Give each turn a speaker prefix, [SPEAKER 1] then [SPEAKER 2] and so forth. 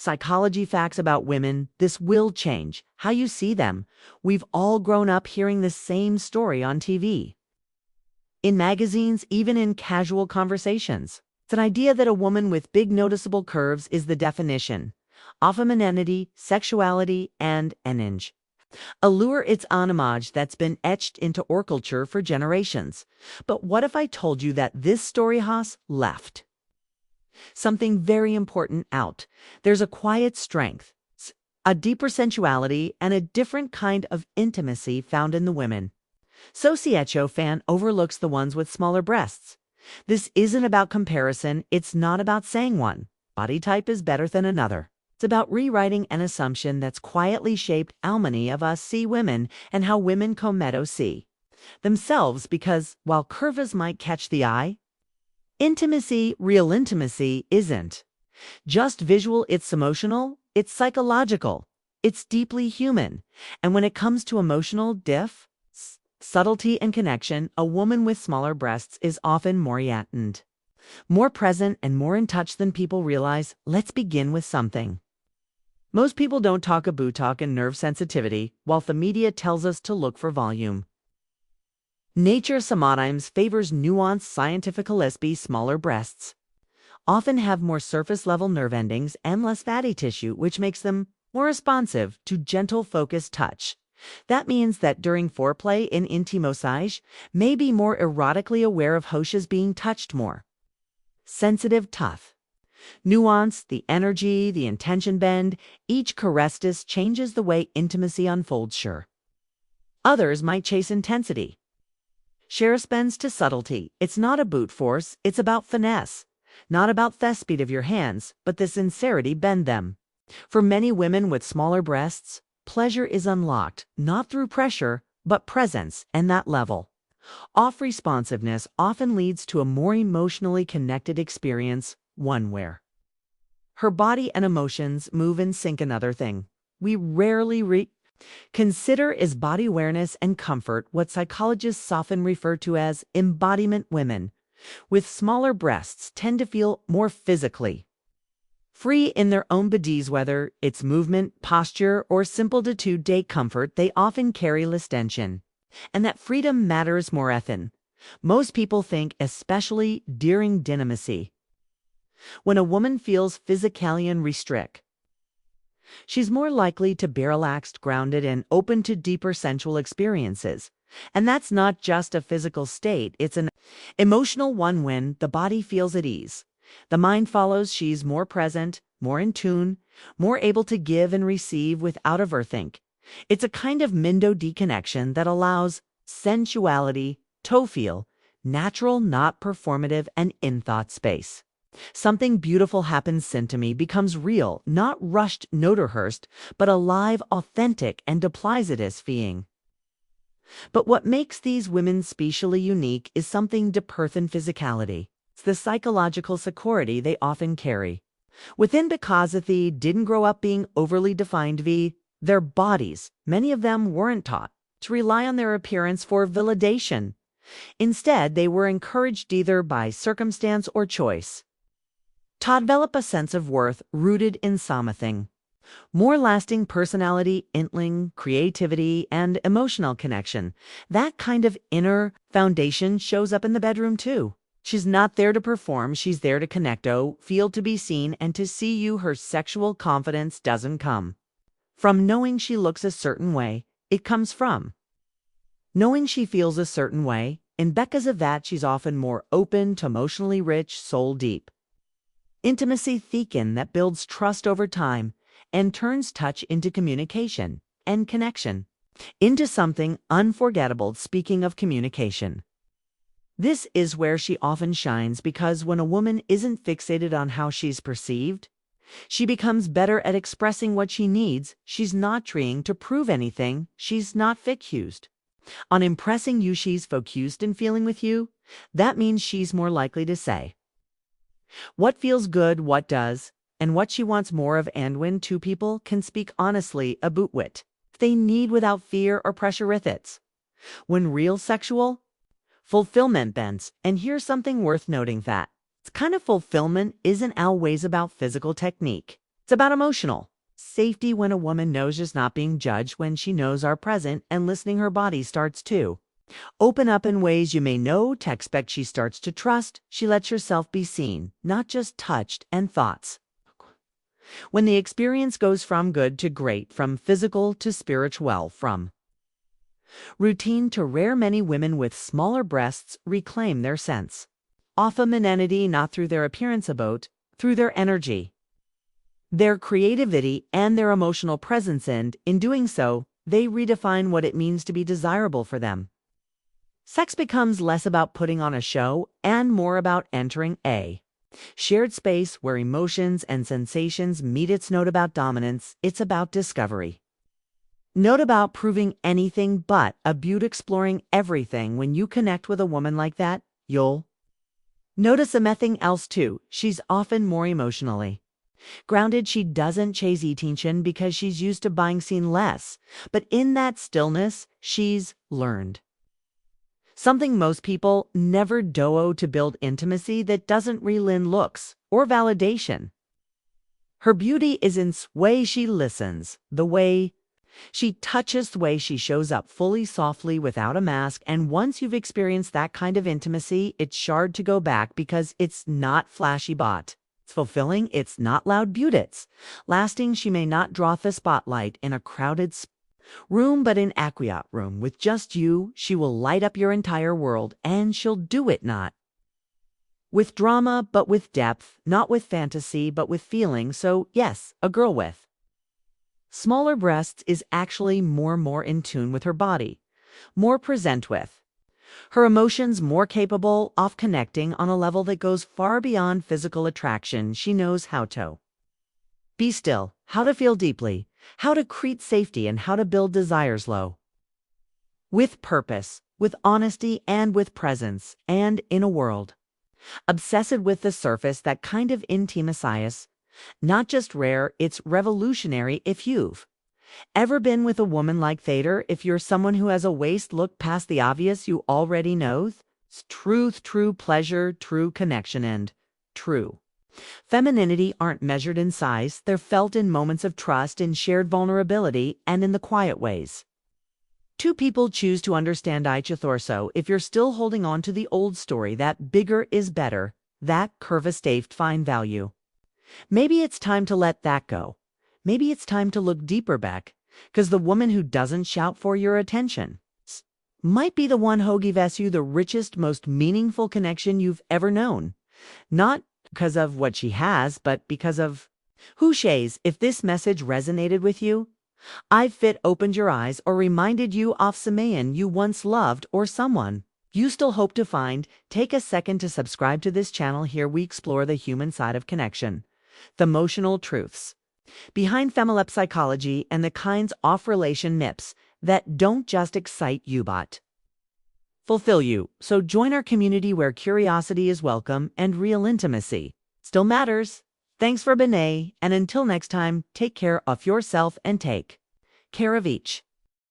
[SPEAKER 1] Psychology facts about women, this will change how you see them. We've all grown up hearing the same story on TV, in magazines, even in casual conversations. It's an idea that a woman with big noticeable curves is the definition of femininity, sexuality, and image. Allure, it's an image that's been etched into our culture for generations. But what if I told you that this story has left something very important out? There's a quiet strength, a deeper sensuality, and a different kind of intimacy found in the women. Sociecho fan overlooks the ones with smaller breasts. This isn't about comparison. It's not about saying one body type is better than another. It's about rewriting an assumption that's quietly shaped how many of us see women and how women come see themselves, because while curves might catch the eye, real intimacy isn't just visual, it's emotional, it's psychological, it's deeply human. And when it comes to emotional subtlety and connection, a woman with smaller breasts is often more yatened, more present, and more in touch than people realize. Let's begin with something most people don't talk about: talk and nerve sensitivity, while the media tells us to look for volume. Nature sometimes favors nuanced, scientifically smaller breasts often have more surface-level nerve endings and less fatty tissue, which makes them more responsive to gentle, focused touch. That means that during foreplay in intimosage, may be more erotically aware of how she's being touched more. Sensitive, tough, nuance, the energy, the intention bend, each caress changes the way intimacy unfolds. Sure, others might chase intensity. Share spends to subtlety. It's not about force, it's about finesse. Not about the speed of your hands, but the sincerity bend them. For many women with smaller breasts, pleasure is unlocked, not through pressure, but presence, and that level of responsiveness often leads to a more emotionally connected experience, one where her body and emotions move in sync. Another thing we rarely consider is body awareness and comfort, what psychologists often refer to as embodiment. Women with smaller breasts tend to feel more physically free in their own bodies, whether it's movement, posture, or simple day-to-day comfort. They often carry less tension, and that freedom matters more than most people think, especially during intimacy. When a woman feels physically unrestricted, she's more likely to be relaxed, grounded, and open to deeper sensual experiences. And that's not just a physical state, it's an emotional one. When the body feels at ease, the mind follows. She's more present, more in tune, more able to give and receive without overthink. It's a kind of Mindo-D connection that allows sensuality to feel natural, not performative, and in thought space. Something beautiful happens. Intimacy becomes real, not rushed, not rehearsed, but alive, authentic, and applies it as being. But what makes these women specially unique is something deeper than physicality. It's the psychological security they often carry within, because they didn't grow up being overly defined via their bodies. Many of them weren't taught to rely on their appearance for validation. Instead, they were encouraged, either by circumstance or choice, to develop a sense of worth rooted in something more lasting: personality, intellect, creativity, and emotional connection. That kind of inner foundation shows up in the bedroom too. She's not there to perform, she's there to connect, feel, to be seen, and to see you. Her sexual confidence doesn't come from knowing she looks a certain way, it comes from knowing she feels a certain way, and because of that, she's often more open to emotionally rich, soul deep intimacy thicken that builds trust over time and turns touch into communication, and connection into something unforgettable. Speaking of communication, this is where she often shines, because when a woman isn't fixated on how she's perceived, she becomes better at expressing what she needs. She's not trying to prove anything, she's not focused on impressing you, she's focused in feeling with you. That means she's more likely to say what feels good, what does, and what she wants more of. And when two people can speak honestly about what they need without fear or pressure with it, when real sexual fulfillment bends. And here's something worth noting: that it's kind of fulfillment isn't always about physical technique. It's about emotional safety when a woman knows she's not being judged, when she knows are present and listening her body starts to open up in ways you may know to expect. She starts to trust. She lets herself be seen, not just touched, and thoughts. When the experience goes from good to great, from physical to spiritual, from routine to rare, many women with smaller breasts reclaim their sense of femininity, not through their appearance about, through their energy, their creativity, and their emotional presence, and in doing so, they redefine what it means to be desirable for them. Sex becomes less about putting on a show and more about entering a shared space where emotions and sensations meet. It's not about dominance, it's about discovery. Not about proving anything, but about exploring everything. When you connect with a woman like that, you'll notice something else too. She's often more emotionally grounded. She doesn't chase attention because she's used to being seen less, but in that stillness, she's learned something most people never do: to build intimacy that doesn't rely on looks or validation. Her beauty is in the way she listens, the way she touches, the way she shows up fully, softly, without a mask. And once you've experienced that kind of intimacy, it's hard to go back, because it's not flashy, but it's fulfilling. It's not loud, but it's lasting. She may not draw the spotlight in a crowded room, but in aqua room with just you, she will light up your entire world, and she'll do it not with drama, but with depth, not with fantasy, but with feeling. So yes, a girl with smaller breasts is actually more in tune with her body, more present with her emotions, more capable of connecting on a level that goes far beyond physical attraction. She knows how to be still, how to feel deeply, how to create safety, and how to build desires low with purpose, with honesty, and with presence. And in a world obsessed with the surface, that kind of intimacy is not just rare, it's revolutionary. If you've ever been with a woman like Thader, if you're someone who has a waist, look past the obvious. You already know it's truth, true pleasure, true connection, and true femininity aren't measured in size. They're felt in moments of trust, in shared vulnerability, and in the quiet ways two people choose to understand each other. So if you're still holding on to the old story that bigger is better, that curve-staved fine value, maybe it's time to let that go. Maybe it's time to look deeper back, because the woman who doesn't shout for your attention might be the one who gives you the richest, most meaningful connection you've ever known. Not because of what she has, but because of who she is. If this message resonated with you, if it opened your eyes or reminded you of someone you once loved or someone you still hope to find, take a second to subscribe to this channel. Here we explore the human side of connection, the emotional truths behind female psychology, and the kinds of relation myths that don't just excite you but fulfill you. So join our community where curiosity is welcome and real intimacy still matters. Thanks for being, and until next time, take care of yourself and take care of each